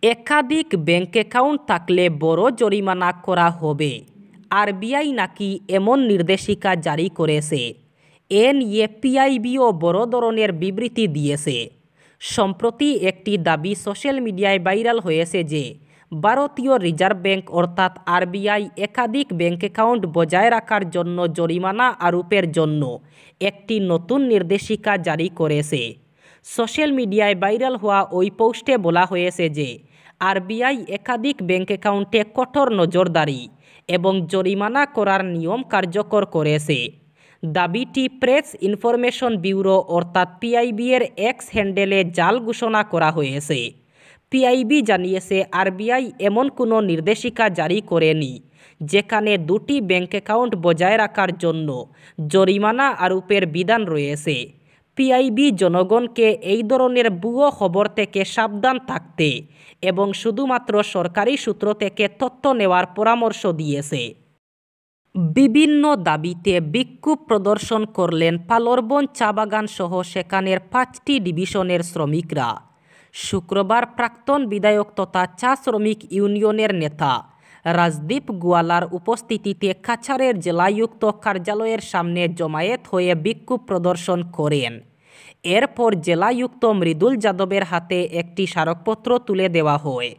একাধিক bank account থাকলে বড় জরিমানা করা হবে। আরবিআই নাকি এমন নির্দেশিকা জারি করেছে। এ নিয়ে পিআইবিও বড় ধরনের বিবৃতি দিয়েছে। সম্প্রতি একটি দাবি সোশ্যাল মিডিয়ায় ভাইরাল হয়েছে যে ভারতীয় রিজার্ভ ব্যাংক অর্থাৎ আরবিআই একাধিক ব্যাংক অ্যাকাউন্ট বজায় রাখার জন্য জরিমানা আরোপের জন্য একটি নতুন নির্দেশিকা জারি করেছে। সোশ্যাল মিডিয়ায় ভাইরাল হওয়া ওই পোস্টে বলা হয়েছে যে আরবিআই একাধিক ব্যাংক অ্যাকাউন্টে কঠোর নজরদারি এবং জরিমানা করার নিয়ম কার্যকর করেছে। দাবিটি প্রেস ইনফরমেশন ব্যুরো অর্থাৎ পিআইবি এর এক্স হ্যান্ডেলে জাল ঘোষণা করা হয়েছে। পিআইবি জানিয়েছে আরবিআই এমন কোনো নির্দেশিকা জারি করেনি যেখানে দুটি ব্যাংক অ্যাকাউন্ট বজায় রাখার জন্য জরিমানা আরোপের বিধান রয়েছে। পিআইবি জনগণকে এই ধরনের ভুয়ো খবর থেকে সাবধান থাকতে এবং শুধুমাত্র সরকারি সূত্র থেকে তথ্য নেওয়ার পরামর্শ দিয়েছে। বিভিন্ন দাবিতে বিক্ষোভ প্রদর্শন করলেন পালরবন চা বাগান সহ সেখানের 5টি ডিভিশনের শ্রমিকরা। শুক্রবার প্রাক্তন বিধায়ক তথা চা শ্রমিক ইউনিয়নের নেতা রাজদীপ গোয়ালার উপস্থিতিতে কাছাড়ের জেলায়ুক্ত কার্যালয়ের সামনে জমায়েত হয়ে বিক্ষোভ প্রদর্শন করেন। এরপর জেলায়ুক্ত মৃদুল যাদবের হাতে একটি স্মারকপত্র তুলে দেওয়া হয়।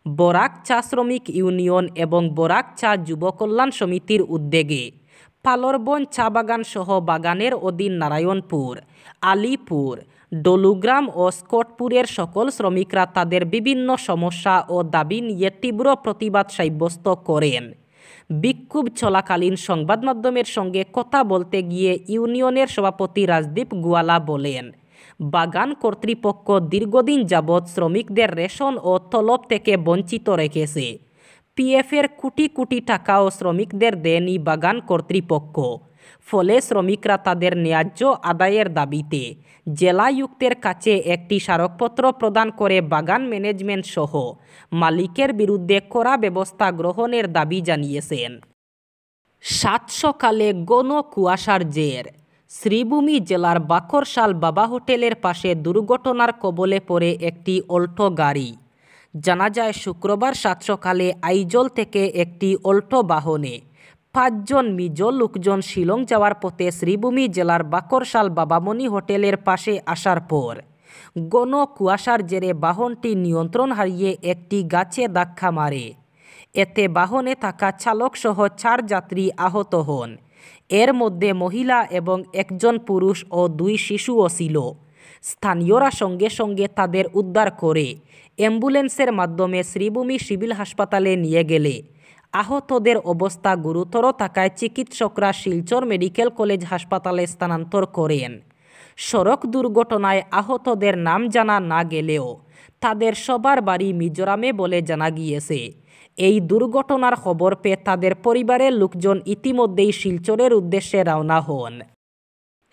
বরাক চা শ্রমিক ইউনিয়ন এবং বরাক চা যুব কল্যাণ সমিতির উদ্যোগে পালরবন চা বাগান সহ বাগানের অধীন নারায়ণপুর, আলিপুর, ডলুগ্রাম ও স্কটপুরের সকল শ্রমিকরা তাদের বিভিন্ন সমস্যা ও দাবি নিয়ে তীব্র প্রতিবাদ সাব্যস্ত করেন। বিক্ষোভ চলাকালীন সংবাদ মাধ্যমের সঙ্গে কথা বলতে গিয়ে ইউনিয়নের সভাপতি রাজদীপ গোয়ালা বলেন, বাগান কর্তৃপক্ষ দীর্ঘদিন যাবৎ শ্রমিকদের রেশন ও তলব থেকে বঞ্চিত রেখেছে। পিএফের কোটি কোটি টাকাও শ্রমিকদের দেয়নি বাগান কর্তৃপক্ষ। ফলে শ্রমিকরা তাদের ন্যায্য আদায়ের দাবিতে জেলায়ুক্তের কাছে একটি স্মারকপত্র প্রদান করে বাগান ম্যানেজমেন্ট সহ মালিকের বিরুদ্ধে কড়া ব্যবস্থা গ্রহণের দাবি জানিয়েছেন। সাত সকালে ঘন কুয়াশার জের শ্রীভূমি জেলার বাকরশাল বাবা হোটেলের পাশে দুর্ঘটনার কবলে পড়ে একটি অল্টো গাড়ি। জানা যায় শুক্রবার সাত সকালে আইজল থেকে একটি অল্টো বাহনে 5 জন মিজো লোকজন শিলং যাওয়ার পথে শ্রীভূমি জেলার বাকরশাল বাবামণি হোটেলের পাশে আসার পর ঘন কুয়াশার জেরে বাহনটি নিয়ন্ত্রণ হারিয়ে একটি গাছে ধাক্কা মারে। এতে বাহনে থাকা চালক সহ 4 যাত্রী আহত হন। এর মধ্যে মহিলা এবং একজন পুরুষ ও 2 শিশুও ছিল। স্থানীয়রা সঙ্গে সঙ্গে তাদের উদ্ধার করে অ্যাম্বুলেন্সের মাধ্যমে শ্রীভূমি সিভিল হাসপাতালে নিয়ে গেলে আহতদের অবস্থা গুরুতর থাকায় চিকিৎসকরা শিলচর মেডিকেল কলেজ হাসপাতালে স্থানান্তর করেন। সড়ক দুর্ঘটনায় আহতদের নাম জানা না গেলেও তাদের সবার বাড়ি মিজোরামে বলে জানা গিয়েছে। এই দুর্ঘটনার খবর পেয়ে তাদের পরিবারের লোকজন ইতিমধ্যেই শিলচরের উদ্দেশ্যে রওনা হন।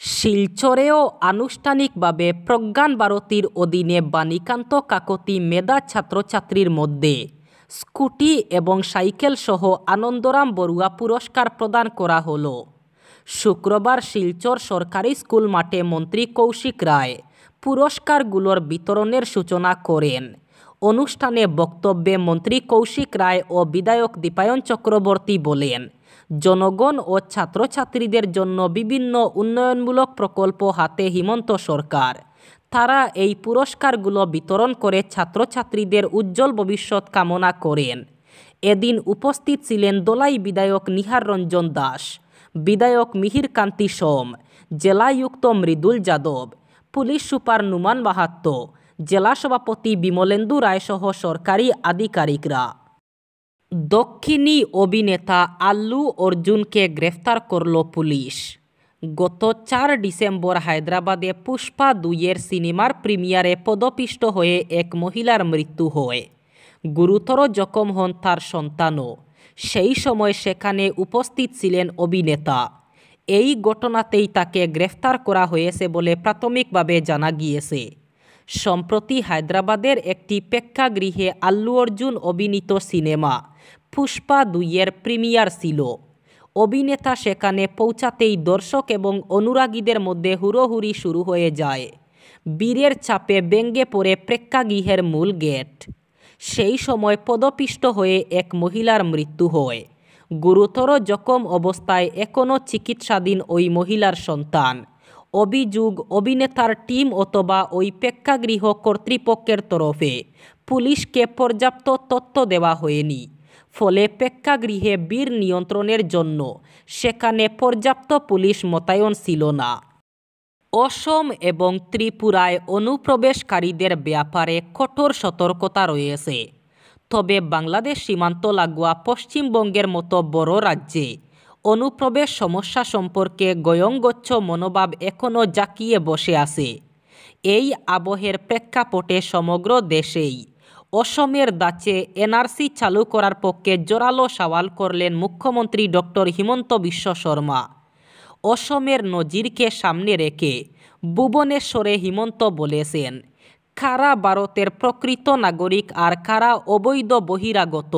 শিলচরেও আনুষ্ঠানিকভাবে প্রজ্ঞান ভারতীর অধীনে বাণীকান্ত কাকতি মেধা ছাত্রছাত্রীর মধ্যে স্কুটি এবং সাইকেল সহ আনন্দরাম বড়ুয়া পুরস্কার প্রদান করা হলো। শুক্রবার শিলচর সরকারি স্কুল মাঠে মন্ত্রী কৌশিক রায় পুরস্কারগুলোর বিতরণের সূচনা করেন। অনুষ্ঠানে বক্তব্যে মন্ত্রী কৌশিক রায় ও বিধায়ক দীপায়ন চক্রবর্তী বলেন, জনগণ ও ছাত্রছাত্রীদের জন্য বিভিন্ন উন্নয়নমূলক প্রকল্প হাতে হিমন্ত সরকার। তারা এই পুরস্কারগুলো বিতরণ করে ছাত্রছাত্রীদের উজ্জ্বল ভবিষ্যৎ কামনা করেন। এদিন উপস্থিত ছিলেন দোলাই বিধায়ক নিহার রঞ্জন দাস, বিধায়ক মিহির কান্তি সোম, জেলায়ুক্ত মৃদুল যাদব, পুলিশ সুপার নুমান মাহাত্ম, জেলা সভাপতি বিমলেন্দু রায় সহ সরকারি আধিকারিকরা। দক্ষিণী অভিনেতা আল্লু অর্জুনকে গ্রেফতার করল পুলিশ। গত 4 ডিসেম্বর হায়দ্রাবাদে পুষ্পা 2 সিনেমার প্রিমিয়ারে পদপিষ্ট হয়ে এক মহিলার মৃত্যু হয়। গুরুতর জখম হন তার সন্তানও। সেই সময় সেখানে উপস্থিত ছিলেন অভিনেতা। এই ঘটনাতেই তাকে গ্রেফতার করা হয়েছে বলে প্রাথমিকভাবে জানা গিয়েছে। সম্প্রতি হায়দ্রাবাদের একটি প্রেক্ষাগৃহে আল্লু অর্জুন অভিনীত সিনেমা পুষ্পা 2 প্রিমিয়ার ছিল। অভিনেতা সেখানে পৌঁছাতেই দর্শক এবং অনুরাগীদের মধ্যে হুড়োহুড়ি শুরু হয়ে যায়। বীরের চাপে ভেঙে পড়ে প্রেক্ষাগৃহের মূল গেট। সেই সময় পদপিষ্ট হয়ে এক মহিলার মৃত্যু হয়। গুরুতর জখম অবস্থায় এখনও চিকিৎসাধীন ওই মহিলার সন্তান। অভিযোগ, অভিনেতার টিম অথবা ওই প্রেক্ষাগৃহ কর্তৃপক্ষের তরফে পুলিশকে পর্যাপ্ত তথ্য দেওয়া হয়নি। ফলে প্রেক্ষাগৃহে ভিড় নিয়ন্ত্রণের জন্য সেখানে পর্যাপ্ত পুলিশ মোতায়েন ছিল না। অসম এবং ত্রিপুরায় অনুপ্রবেশকারীদের ব্যাপারে কঠোর সতর্কতা রয়েছে। তবে বাংলাদেশ সীমান্ত লাগোয়া পশ্চিমবঙ্গের মতো বড় রাজ্যে অনুপ্রবেশ সমস্যা সম্পর্কে গয়ঙ্গচ্ছ মনোভাব এখনও জাঁকিয়ে বসে আছে। এই আবহের প্রেক্ষাপটে সমগ্র দেশেই অসমের দাচে এনআরসি চালু করার পক্ষে জোরালো সওয়াল করলেন মুখ্যমন্ত্রী ডক্টর হিমন্ত বিশ্ব শর্মা। অসমের নজিরকে সামনে রেখে ভুবনেশ্বরে হিমন্ত বলেছেন, কারা ভারতের প্রকৃত নাগরিক আর কারা অবৈধ বহিরাগত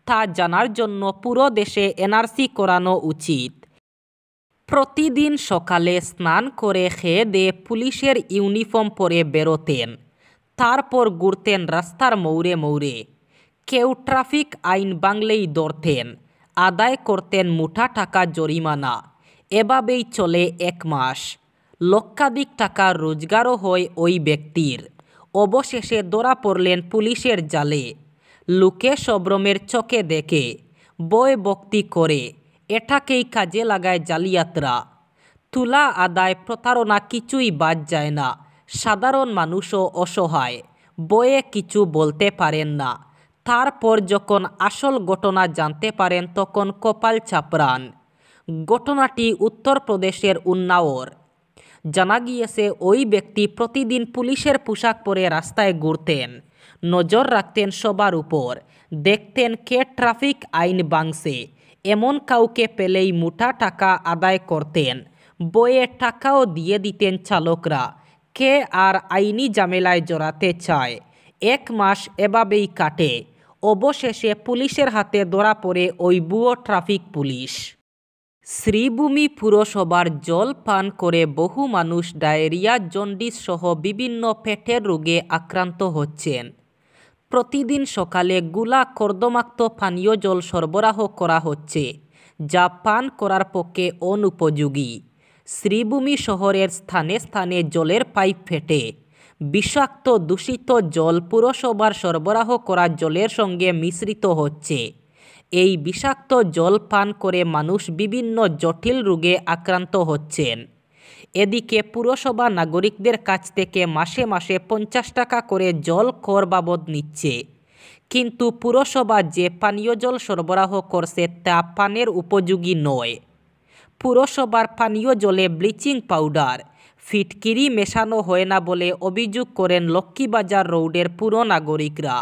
তা জানার জন্য পুরো দেশে এনআরসি করানো উচিত। প্রতিদিন সকালে স্নান করে খেয়ে দিয়ে পুলিশের ইউনিফর্ম পরে বেরোতেন, তারপর ঘুরতেন রাস্তার মোড়ে মোড়ে। কেউ ট্রাফিক আইন ভাঙলেই ধরতেন, আদায় করতেন মুঠা টাকা জরিমানা। এভাবেই চলে 1 মাস। লক্ষাধিক টাকা রোজগারও হয় ওই ব্যক্তির। অবশেষে ধরা পড়লেন পুলিশের জালে। লোকে সব্রমের চোখে দেখে, বয় ভক্তি করে, এটাকেই কাজে লাগায় জালিয়াতরা। তুলা আদায় প্রতারণা কিছুই বাদ যায় না। সাধারণ মানুষও অসহায়, বয়ে কিছু বলতে পারেন না। তারপর যখন আসল ঘটনা জানতে পারেন তখন কপাল চাপড়ান। ঘটনাটি উত্তরপ্রদেশের উন্নাওর। জানা গিয়েছে ওই ব্যক্তি প্রতিদিন পুলিশের পোশাক পরে রাস্তায় ঘুরতেন, নজর রাখতেন সবার উপর, দেখতেন কে ট্রাফিক আইন ভাঙছে। এমন কাউকে পেলেই মুঠা টাকা আদায় করতেন, বয়ে টাকাও দিয়ে দিতেন চালকরা। কে আর আইনি ঝামেলায় জড়াতে চায়। 1 মাস এভাবেই কাটে। অবশেষে পুলিশের হাতে ধরা পড়ে ওই ভুয়ো ট্রাফিক পুলিশ। শ্রীভূমি পুরসভার জল পান করে বহু মানুষ ডায়রিয়া, জন্ডিস সহ বিভিন্ন পেটের রোগে আক্রান্ত হচ্ছেন। প্রতিদিন সকালে গুলা কর্দমাক্ত পানীয় জল সরবরাহ করা হচ্ছে, যা পান করার পক্ষে অনুপযোগী। শ্রীভূমি শহরের স্থানে স্থানে জলের পাইপ ফেটে বিষাক্ত দূষিত জল পুরসভার সরবরাহ করা জলের সঙ্গে মিশ্রিত হচ্ছে। এই বিষাক্ত জল পান করে মানুষ বিভিন্ন জটিল রোগে আক্রান্ত হচ্ছেন। এদিকে পুরসভা নাগরিকদের কাছ থেকে মাসে মাসে 50 টাকা করে জল কর বাবদ নিচ্ছে। কিন্তু পুরসভা যে পানীয় জল সরবরাহ করছে তা পানের উপযোগী নয়। পুরসভার পানীয় জলে ব্লিচিং পাউডার, ফিটকিরি মেশানো হয় না বলে অভিযোগ করেন লক্ষ্মীবাজার রোডের পুর নাগরিকরা।